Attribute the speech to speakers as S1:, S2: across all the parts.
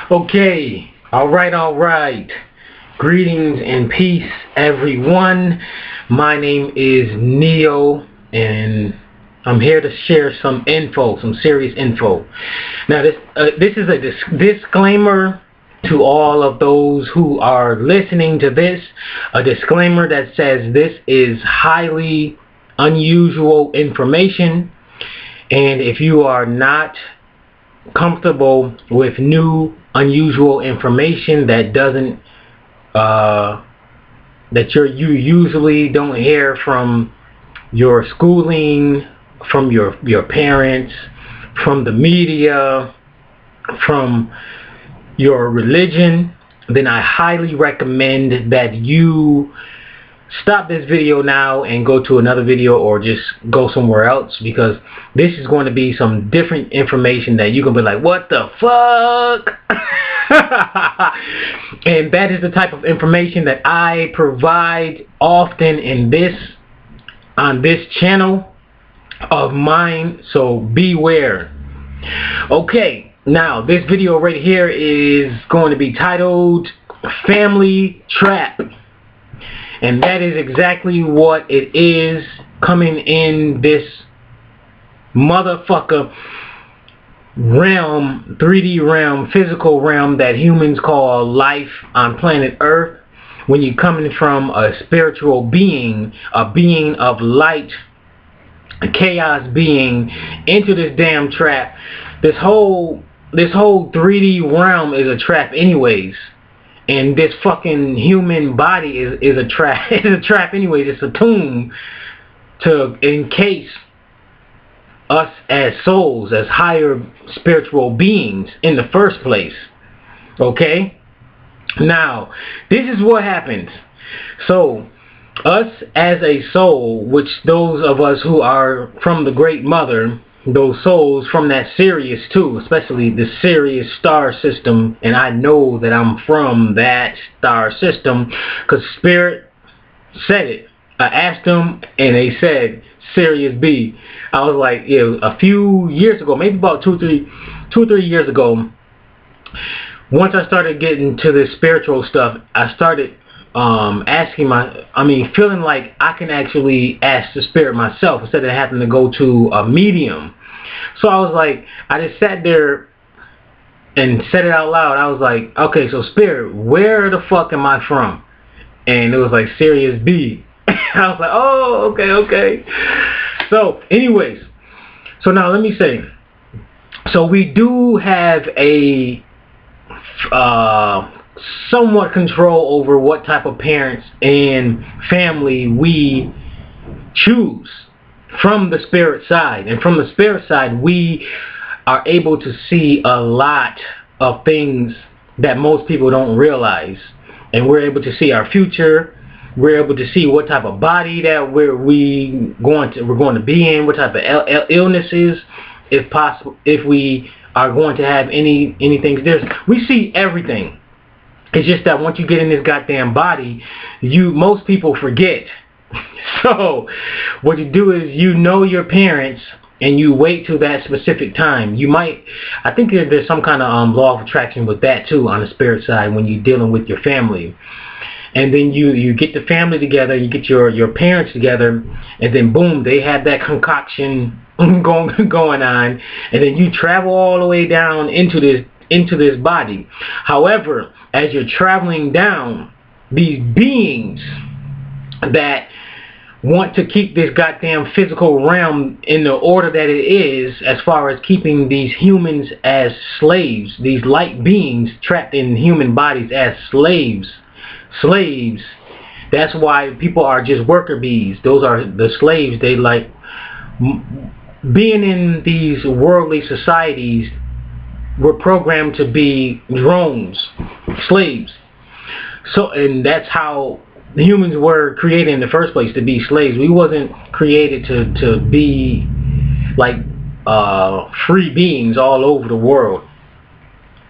S1: Okay, alright. Greetings and peace, everyone. My name is Neo, and I'm here to share some info, some serious info. Now, this is a disclaimer to all of those who are listening to this. A disclaimer that says this is highly unusual information, and if you are not comfortable with new unusual information that doesn't that you usually don't hear from your schooling, from your parents, from the media, from your religion, then I highly recommend that you stop this video now and go to another video, or just go somewhere else, because this is going to be some different information that you can be like, what the fuck? And that is the type of information that I provide often on this channel of mine, so beware. Okay, now this video right here is going to be titled Family Trap. And that is exactly what it is, coming in this motherfucker realm, 3D realm, physical realm that humans call life on planet Earth. When you're coming from a spiritual being, a being of light, a chaos being, into this damn trap. This whole 3D realm is a trap anyways. And this fucking human body is a trap. It's a trap anyways. It's a tomb to encase us as souls, as higher spiritual beings in the first place. Okay? Now, this is what happens. So, us as a soul, which those of us who are from the Great Mother, those souls from that Sirius too, especially the Sirius star system, and I know that I'm from that star system because Spirit said it. I asked them and they said Sirius B. I was like, yeah, a few years ago, maybe about two or three years ago, once I started getting to this spiritual stuff, I started feeling like I can actually ask the Spirit myself instead of having to go to a medium. So I was like, I just sat there and said it out loud. I was like, okay, so Spirit, where the fuck am I from? And it was like Sirius B. I was like, oh, okay. So anyways, so now let me say, so we do have a somewhat control over what type of parents and family we choose from the spirit side. And from the spirit side, we are able to see a lot of things that most people don't realize. And we're able to see our future. We're able to see what type of body that we're going to be in, what type of illnesses, if possible, if we are going to have anything. We see everything. It's just that once you get in this goddamn body, most people forget. So what you do is you know your parents and you wait till that specific time. I think there's some kind of law of attraction with that too on the spirit side when you're dealing with your family. And then you get the family together, you get your parents together, and then boom, they have that concoction going on, and then you travel all the way down into this body. However, as you're traveling down, these beings that want to keep this goddamn physical realm in the order that it is, as far as keeping these humans as slaves, these light beings trapped in human bodies as slaves. That's why people are just worker bees. Those are the slaves. They like being in these worldly societies. We're programmed to be drones, slaves. So, and that's how the humans were created in the first place, to be slaves. We wasn't created to be like free beings all over the world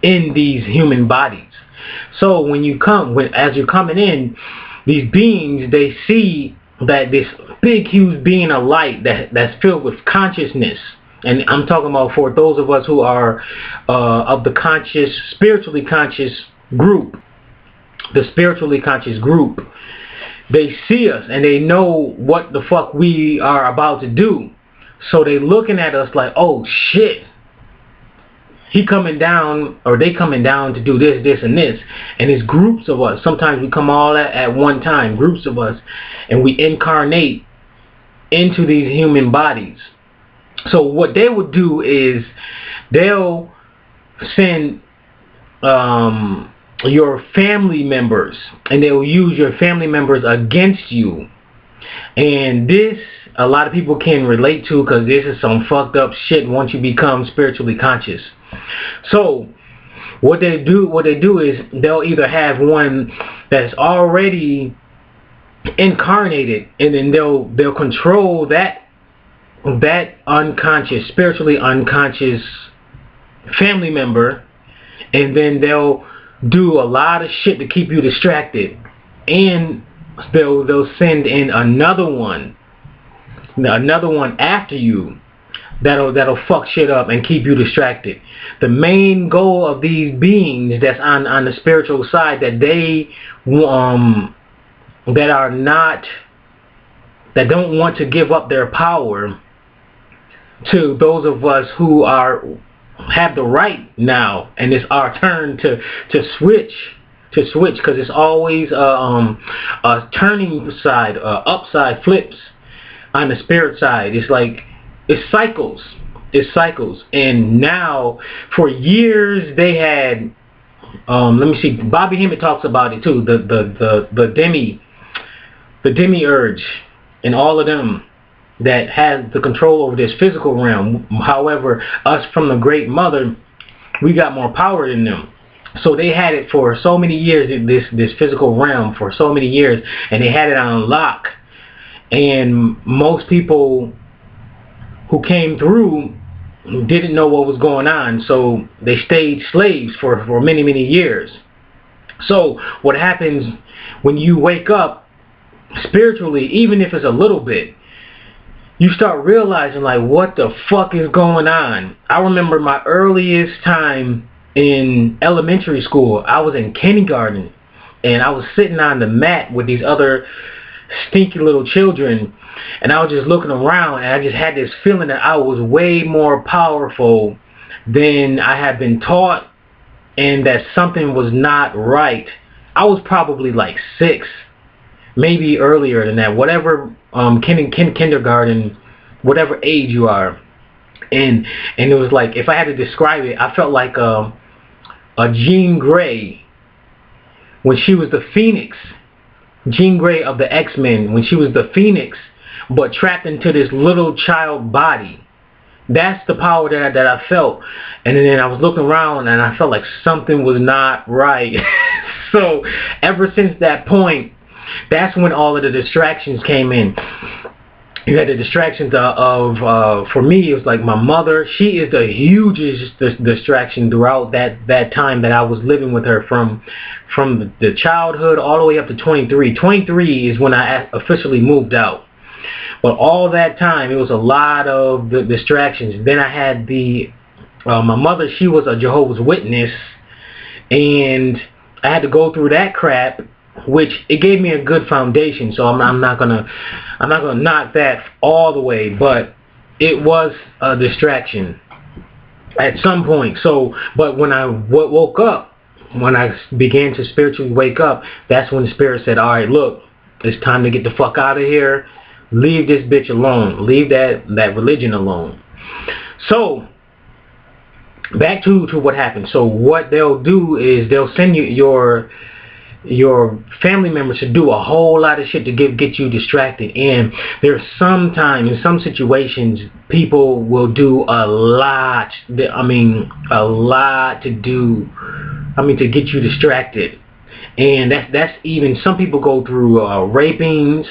S1: in these human bodies. So as you're coming in, these beings, they see that this big huge being of light that's filled with consciousness and I'm talking about for those of us who are of the conscious, spiritually conscious group, the spiritually conscious group, they see us and they know what the fuck we are about to do. So they looking at us like, oh shit, he coming down, or they coming down to do this, this, and this. And it's groups of us. Sometimes we come all at one time, groups of us, and we incarnate into these human bodies. So what they would do is they'll send your family members, and they will use your family members against you. And this, a lot of people can relate to, because this is some fucked up shit once you become spiritually conscious. So what they do is they'll either have one that's already incarnated, and then they'll control that unconscious, spiritually unconscious family member, and then they'll do a lot of shit to keep you distracted, and they'll send in another one after you that'll fuck shit up and keep you distracted. The main goal of these beings that's on the spiritual side, that they that don't want to give up their power to those of us who have the right now, and it's our turn to switch, because it's always a turning side, upside flips on the spirit side. It's like it's cycles. And now for years they had let me see, Bobby Hemmett talks about it too, the demiurge and all of them that had the control over this physical realm. However, us from the Great Mother, we got more power than them. So they had it for so many years, this physical realm for so many years, and they had it on lock. And most people who came through didn't know what was going on, so they stayed slaves for many, many years. So what happens when you wake up spiritually, even if it's a little bit, you start realizing like, what the fuck is going on? I remember my earliest time in elementary school. I was in kindergarten, and I was sitting on the mat with these other stinky little children, and I was just looking around, and I just had this feeling that I was way more powerful than I had been taught, and that something was not right. I was probably like 6, maybe earlier than that, whatever, kindergarten, whatever age you are. And it was like, if I had to describe it, I felt like a Jean Grey when she was the Phoenix. Jean Grey of the X-Men, when she was the Phoenix, but trapped into this little child body. That's the power that I felt. And then I was looking around, and I felt like something was not right. So ever since that point, that's when all of the distractions came in. You had the distractions for me, it was like my mother. She is the hugest distraction throughout that time that I was living with her, from the childhood all the way up to 23. 23 is when I officially moved out. But all that time, it was a lot of the distractions. Then I had my mother, she was a Jehovah's Witness, and I had to go through that crap, which it gave me a good foundation. So I'm not gonna knock that all the way, but it was a distraction at some point. So, but when I woke up, when I began to spiritually wake up, that's when the Spirit said, all right, look, it's time to get the fuck out of here. Leave this bitch alone. Leave that religion alone. So back to what happened. So what they'll do is they'll send you your family members to do a whole lot of shit to get you distracted. And there's sometimes, in some situations, people will do a lot. A lot to get you distracted. And that's even, some people go through rapings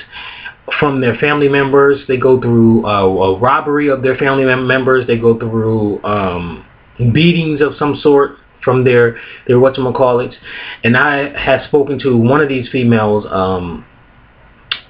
S1: from their family members. They go through a robbery of their family members. They go through beatings of some sort from their whatchamacallits. And I have spoken to one of these females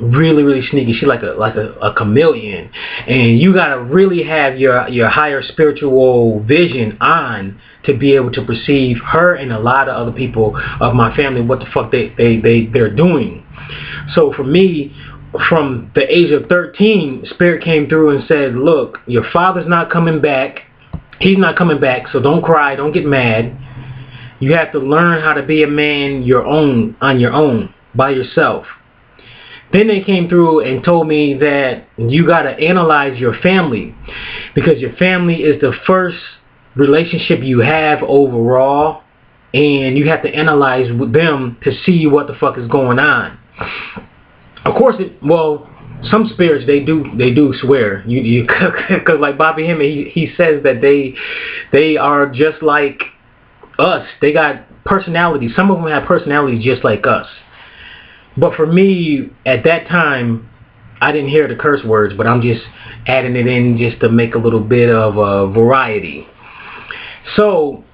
S1: really sneaky. She's like a chameleon, and you gotta really have your higher spiritual vision on to be able to perceive her and a lot of other people of my family what the fuck they're doing. So for me, from the age of 13, Spirit came through and said, look, your father's not coming back. He's not coming back, so don't cry, don't get mad. You have to learn how to be a man on your own, by yourself. Then they came through and told me that you got to analyze your family, because your family is the first relationship you have overall, and you have to analyze with them to see what the fuck is going on. Of course, some spirits they do swear you because like Bobby Hemming, he says that they are just like us. They got personalities. Some of them have personalities just like us. But for me, at that time, I didn't hear the curse words, but I'm just adding it in just to make a little bit of a variety. So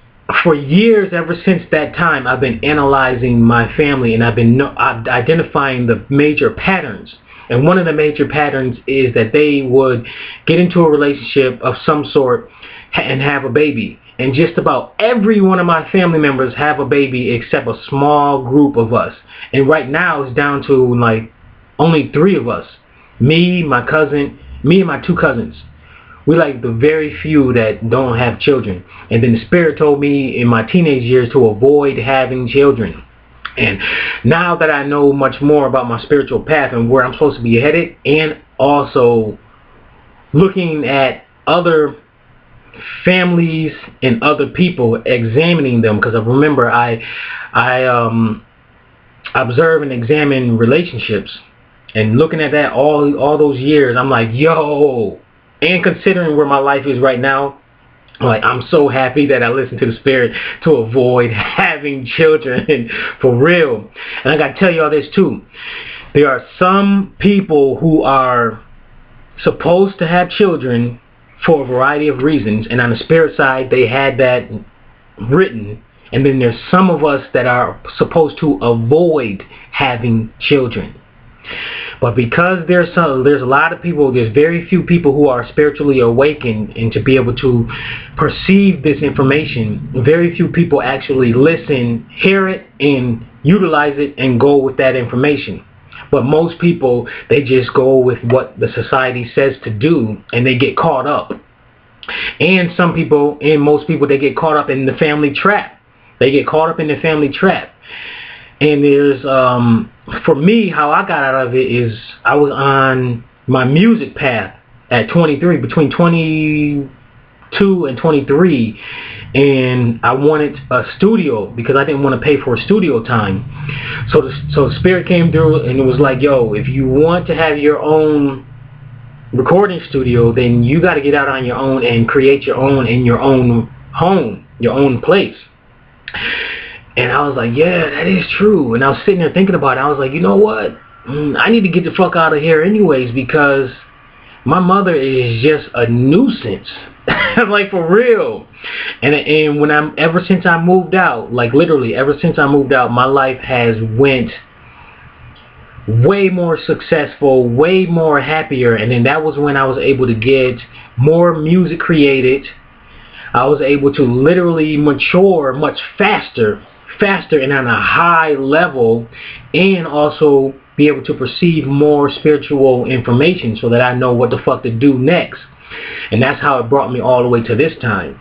S1: for years, ever since that time, I've been analyzing my family, and I've been identifying the major patterns. And one of the major patterns is that they would get into a relationship of some sort and have a baby. And just about every one of my family members have a baby except a small group of us. And right now it's down to like only 3 of us. Me, my cousin, me and my 2 cousins. We like the very few that don't have children. And then the Spirit told me in my teenage years to avoid having children. And now that I know much more about my spiritual path and where I'm supposed to be headed, and also looking at other families and other people, examining them, because I remember I observe and examine relationships, and looking at that all those years, I'm like, yo, and considering where my life is right now, like, I'm so happy that I listened to the Spirit to avoid having children, for real. And I gotta tell y'all this too. There are some people who are supposed to have children for a variety of reasons, and on the spirit side, they had that written. And then there's some of us that are supposed to avoid having children. But because there's a lot of people, there's very few people who are spiritually awakened and to be able to perceive this information, very few people actually listen, hear it, and utilize it and go with that information. But most people, they just go with what the society says to do, and they get caught up. And some people, and most people, they get caught up in the family trap. They get caught up in the family trap. And there's, for me, how I got out of it is I was on my music path at 23, between 22 and 23, and I wanted a studio because I didn't want to pay for a studio time. So the Spirit came through and it was like, yo, if you want to have your own recording studio, then you got to get out on your own and create your own in your own home, your own place. And I was like, yeah, that is true. And I was sitting there thinking about it. I was like, you know what? I need to get the fuck out of here anyways, because my mother is just a nuisance. Like, for real. And ever since I moved out, like literally ever since I moved out, my life has went way more successful, way more happier. And then that was when I was able to get more music created. I was able to literally mature much faster and on a high level, and also be able to perceive more spiritual information so that I know what the fuck to do next. And that's how it brought me all the way to this time.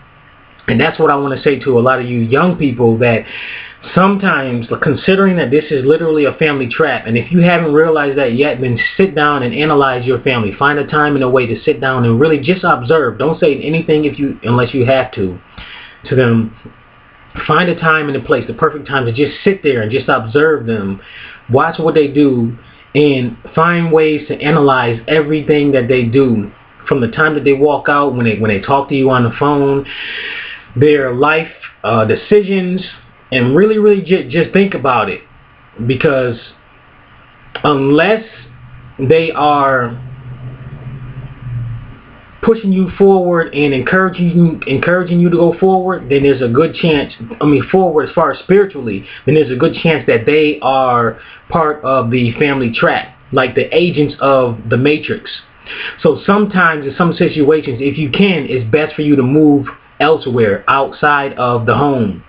S1: And that's what I want to say to a lot of you young people, that sometimes, considering that this is literally a family trap, and if you haven't realized that yet, then sit down and analyze your family. Find a time and a way to sit down and really just observe. Don't say anything unless you have to them. Find a time and a place, the perfect time to just sit there and just observe them. Watch what they do and find ways to analyze everything that they do, from the time that they walk out, when they talk to you on the phone, their life decisions, and really just think about it. Because unless they are pushing you forward and encouraging you to go forward, then there's a good chance, forward as far as spiritually, then there's a good chance that they are part of the family trap. like the agents of the Matrix. So sometimes in some situations, if you can, it's best for you to move elsewhere outside of the home,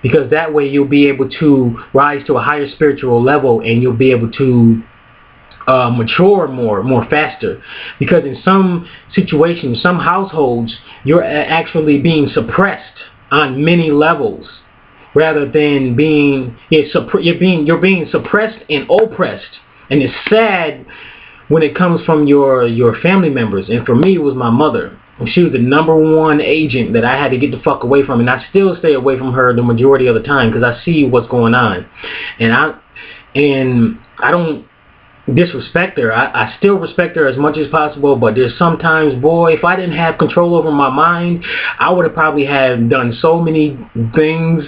S1: because that way you'll be able to rise to a higher spiritual level, and you'll be able to mature more faster. Because in some situations, some households, you're actually being suppressed on many levels, rather than being you're being suppressed and oppressed. And it's sad when it comes from your family members. And for me, it was my mother. She was the number one agent that I had to get the fuck away from, and I still stay away from her the majority of the time, because I see what's going on. And I don't disrespect her. I still respect her as much as possible, but there's sometimes, boy, if I didn't have control over my mind, I would have probably have done so many things.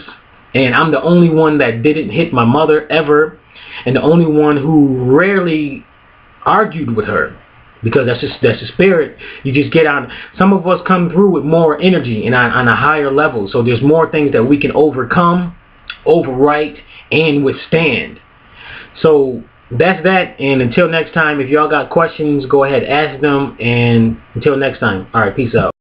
S1: And I'm the only one that didn't hit my mother ever, and the only one who rarely argued with her, because that's the spirit. You just get on. Some of us come through with more energy and on a higher level, so there's more things that we can overcome, overwrite, and withstand. So that's that. And until next time, if y'all got questions, go ahead, ask them. And until next time, all right, peace out.